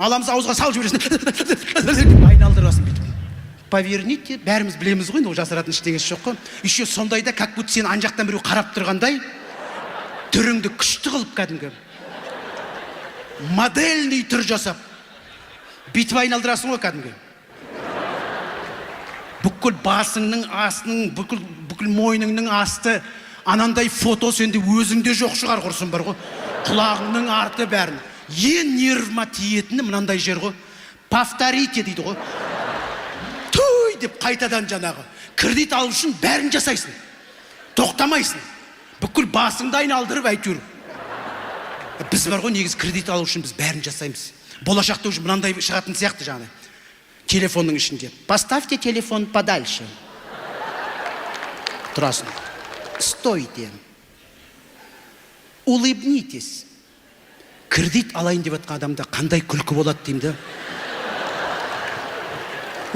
Аламыз ауызға салып жібересің. Айналдырасың бүйтіп. Поверните, бәріміз білеміз ғой, жасыратын ештеңесі жоқ қой. Еще сондайда, как будто сен ан жақтан біреу қарап тұрғандай, түріңді күшті қылып кәдімгі. Модельный түр жасап. Бүйтіп айналдырасың ғой кәдімгі. Бүкіл басыңның астының, бүкіл мойныңның асты, анандай фото сенде өзіңде жоқ шығар құрсын бар ғой. Құлағыңның арты бәрін. Ең нервыма тиетіні мынандай жер ғой. Повторите дейді ғой. Туй деп қайтадан жанағы. Кредит алу үшін бәрін жасайсың. Тоқтамайсың. Бүкіл басыңды айналдырып әйтеуір. Біз бар ғой, негіз кредит алу үшін біз бәрін жасаймыз. Болашақта уже мынандай шығатын сияқты жаңағы. Телефонның ішінде. Поставьте телефон подальше. Тұрасың. Стойте. Улыбнитесь. Кредит алайын деп атқан адамда қандай күлкі болады деймді.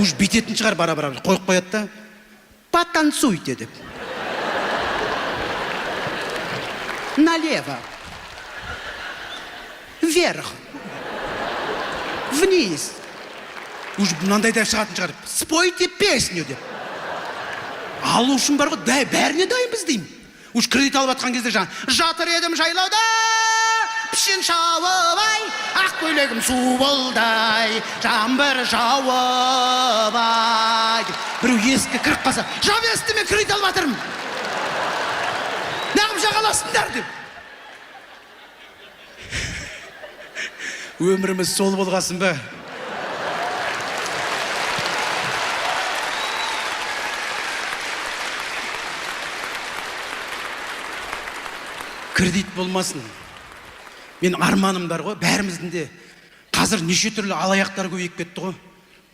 Уж битетін шығар бара-бара қойып қояды да. Потанцуйте деп. Налево. Вверх. Вниз. Уж мынандай да шығатын шығар. Спойте песню деп. Алу үшін бар ғой, бәріне дайынбыз деймін. Уж кредит алып атқан кезде жаңа. Жатыр едім жайлауда, пішін шауып ай, ақ көйлегім су болдай, жаңбыр жауып ай. Біреу ескі кіріп қалса, жау есті мен кредит алып атырмын. Неғып жағаласыңдар деп. Өміріміз сол болғасын ба? Кредит болмасын. Мен арманым бар ғой, бәріміздің де қазір неше түрлі алаяқтар көбейіп кетті ғой.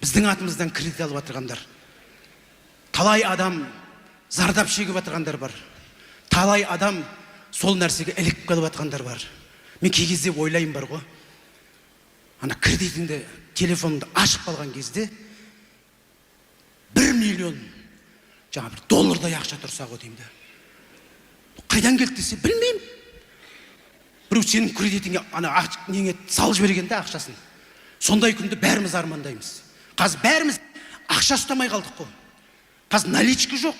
Біздің атымыздан кредит алып атырғандар. Талай адам зардап шегіп атырғандар бар. Талай адам сол нәрсеге ілік қалып атқандар бар. Мен кей кезде ойлайым бар ғой. Ана кредитіңді, телефоныңды ашып қалған кезде 1 миллион жаңа бір доллардай ақша тұрса ғой деймді. Қайдан келді десе, білмеймін. Біреу сенің кредитіңе неңе салып жібергенде ақшасын. Сондай күнді бәріміз армандаймыз. Қазір бәріміз ақша ұстамай қалдық қой. Қазір наличка жоқ.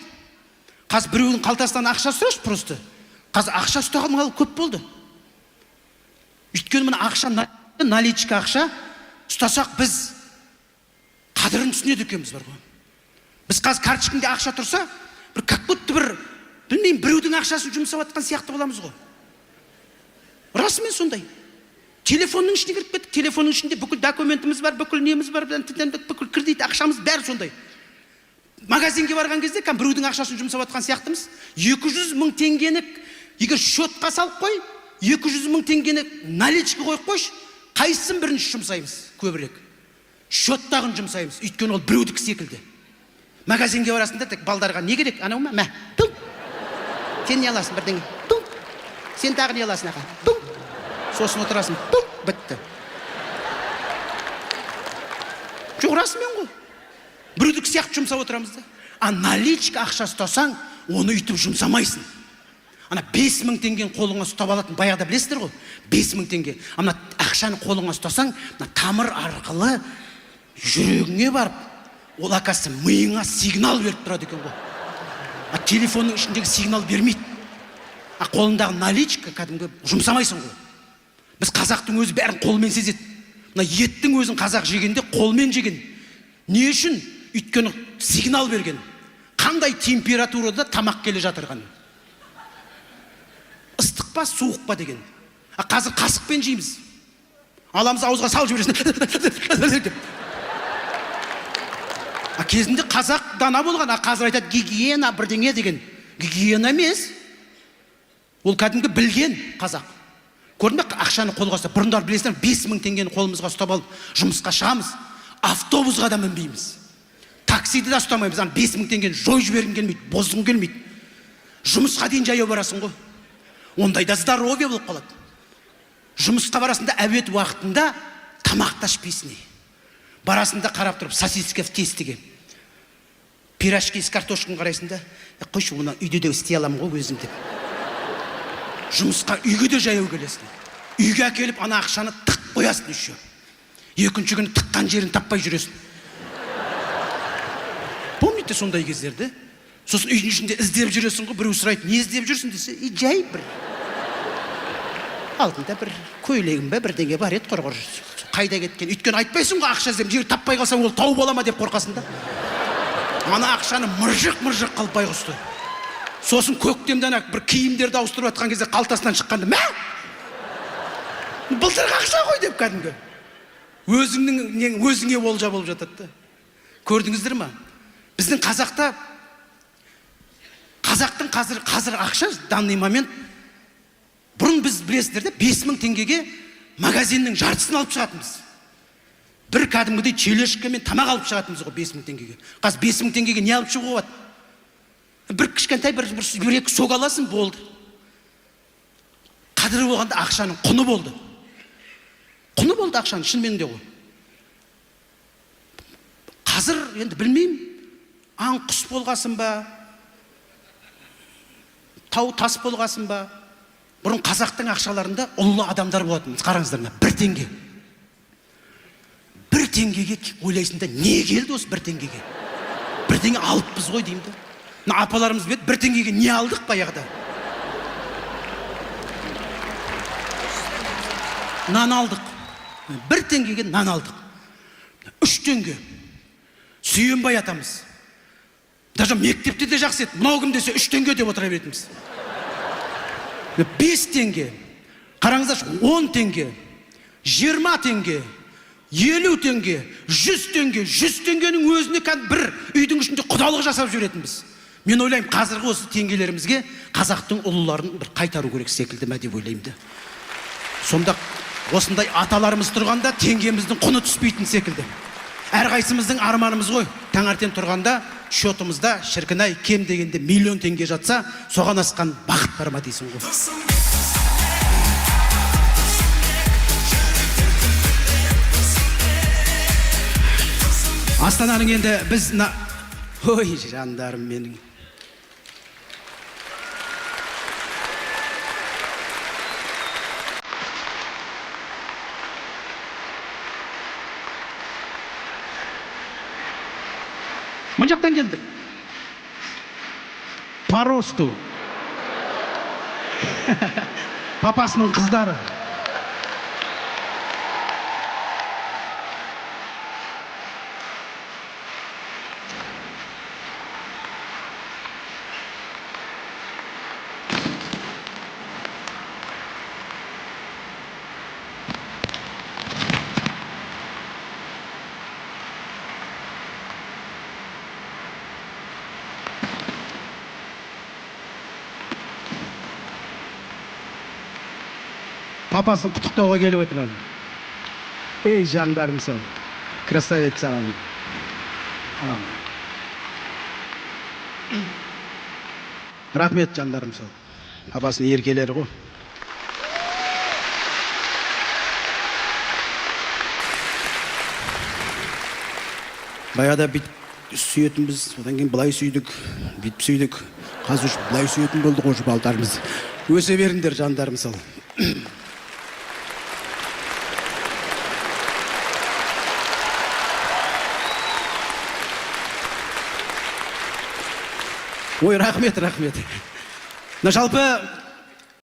Қазір біреудің қалтасынан ақша сұрашы просто. Қазір ақша ұстағанға көп болды. Өйткені мына ақша, наличка ақша ұстасақ біз қадірін түсінеді екенбіз бар ғой. Біз қазір карточкаңда ақша тұрса, бір как будто бір білмеймін, біреудің ақшасын жұмсап атқан сияқты боламыз ғой. Расымен сондай. Телефонның ішіне кіріп кеттік. Телефонның ішінде бүкіл документіміз бар, бүкіл неміз бар, бүкіл кредит ақшамыз бәрі сондай. Магазинге барған кезде біреудің ақшасын жұмсап атқан сияқтымыз. 200 мың теңгені егер счетқа салып қой, 200 мың теңгені наличка қойып қойшы, қайсысын бірінші жұмсаймыз көбірек? Счеттағын жұмсаймыз. Өйткені ол біреудікі секілді. Магазинге барасында тек балдарға не керек? Анау ма? Мә, тұл. Сен не аласың бірдеңе? Тұл. Сен тағы не аласың аға? Тұл. Сосын отырасың. Тұл. Бітті. Жоқ, расымен ғой. Біреудікі сияқты жұмсап отырамыз да. А наличка ақша ұстасаң, оны үйтіп жұмсамайсың. Ана 5000 теңгені қолыңа ұстап алатын, баяғыда білесіздер ғой, 5000 теңге. Ана ақшаны қолыңа ұстасаң, тамыр арқылы жүрегіңе барып, ол ақасы миыңа сигнал беріп тұрады екен ғой. Телефонның ішіндегі сигнал бермейді. Қолындағы наличка кәдімгі жұмсамайсың ғой. Біз қазақтың өзі бәрін қолмен сезеді. Мына еттің өзін қазақ жегенде қолмен жеген. Не үшін? Өйткені сигнал берген. Қандай температурада тамақ келе жатырған. Ыстық па, суық па деген. Қазір қасықпен жейміз. Аламыз ауызға салып жібересің. Кезінде қазақ дана болған, қазір айтады гигиена бірдеңе деген. Гигиена емес. Ол кәдімгі білген қазақ. Көрдің бе, ақшаны қолға ұстап, бұрындар білесіздер, 5000 теңгені қолымызға ұстап алып, жұмысқа шығамыз. Автобусқа да мінбейміз. Таксиді де ұстамаймыз. 5000 теңгені жой жібергің келмейді, бозғың келмейді. Жұмысқа дейін жаяу барасың ғой. Ондайда здоровье болып қалады. Жұмысқа барасында әует уақытында тамақта ішпейсің. Барасында қарап тұрып, сосиска в тестіге. Пирожки с картошкасын қарайсың да, қойшы, оны үйде де істей аламын ғой өзім деп. Жұмысқа үйге де жаяу келесің. Үйге әкеліп ана ақшаны тық қоясың еще. екінші күні тыққан жерін таппай жүресің. Помните сондай кездерді? Сосын үйдің ішінде іздеп жүресің ғой, біреу сұрайды, не іздеп жүрсің десе, жай бір алдында бір көйлегім бе бірдеңе бар еді құрғыр. Қайда кеткен? Өйткені айтпайсың ғой, ақша іздеп, жер таппай қалсаң ол тауып ала ма деп қорқасың да. Ана ақшаны мыржық қылып байғұсты. Сосын көктемден бір киімдерді ауыстырып жатқан кезде қалтасынан шыққанда, мә! Былтырғы ақша ғой деп кәдімгі. Өзіңе олжа болып жатады да. Көрдіңіздер ма? Біздің қазақтың қазір ақша данный момент, бұрын біз білесіздер де 5000 теңгеге магазиннің жартысын алып шығатынбыз. Бір кәдімгідей челешкемен тамақ алып шығатынбыз ғой 5000 теңгеге. Қазір 5000 теңгеге не алып шығуға болады? Бір кішкентай бір екі сок аласың, болды. Қадірі болғанда ақшаның құны болды. Құны болды ақшаның, шынымен де ғой. Қазір енді білмеймін, аң құс болғасын ба, тау тас болғасын ба. Бұрын қазақтың ақшаларында ұлы адамдар болатын. Қараңыздар ма? 1 теңге. 1 теңгеге ойлайсың да, не келді осы 1 теңгеге? 1 теңге алыппыз ғой деймді. Апаларымыз бет 1 теңгеге не алдық баяғыда? Нан алдық. 1 теңгеге нан алдық. 3 теңге. Сүйенбай атамыз. Даже мектепте де жақсы еді. Мынау кім десе 3 теңге деп отыра беретінбіз. 5 теңге. Қараңыздаршы, 10 теңге. 20 теңге. 50 теңге. 100 теңге. 100 теңгенің өзіне бір үйдің ішінде құдалық жасап жүретінбіз. Мен ойлаймын, қазіргі осы теңгелерімізге қазақтың ұлыларын бір қайтару керек секілді ме деп ойлаймын. Сонда осындай аталарымыз тұрғанда теңгеміздің құны түспейтін секілді. Әрқайсымыздың арманымыз ғой. Таңертең тұрғанда шотымызда шіркін-ай кем дегенде 1 миллион теңге жатса, соған асқан бақыт бар ма дейсің ғой. Астананың енді біз ой, жандарым менің. Мұн жақтан келдік. По росту. Папасының қыздары. Папасын құттықтауға келіп отырады. Ей, жандарым сол. Красавица ағам. Рахмет, жандарым сол. Папасының еркелері ғой. Баяғыда бүйтіп сүйетінбіз, одан кейін былай сүйдік, бүйтіп сүйдік. Қазір былай сүйетін болды ғой жұбалтарымыз. Өсе беріңдер, жандарым сол. Ой, рахмет. Жалпы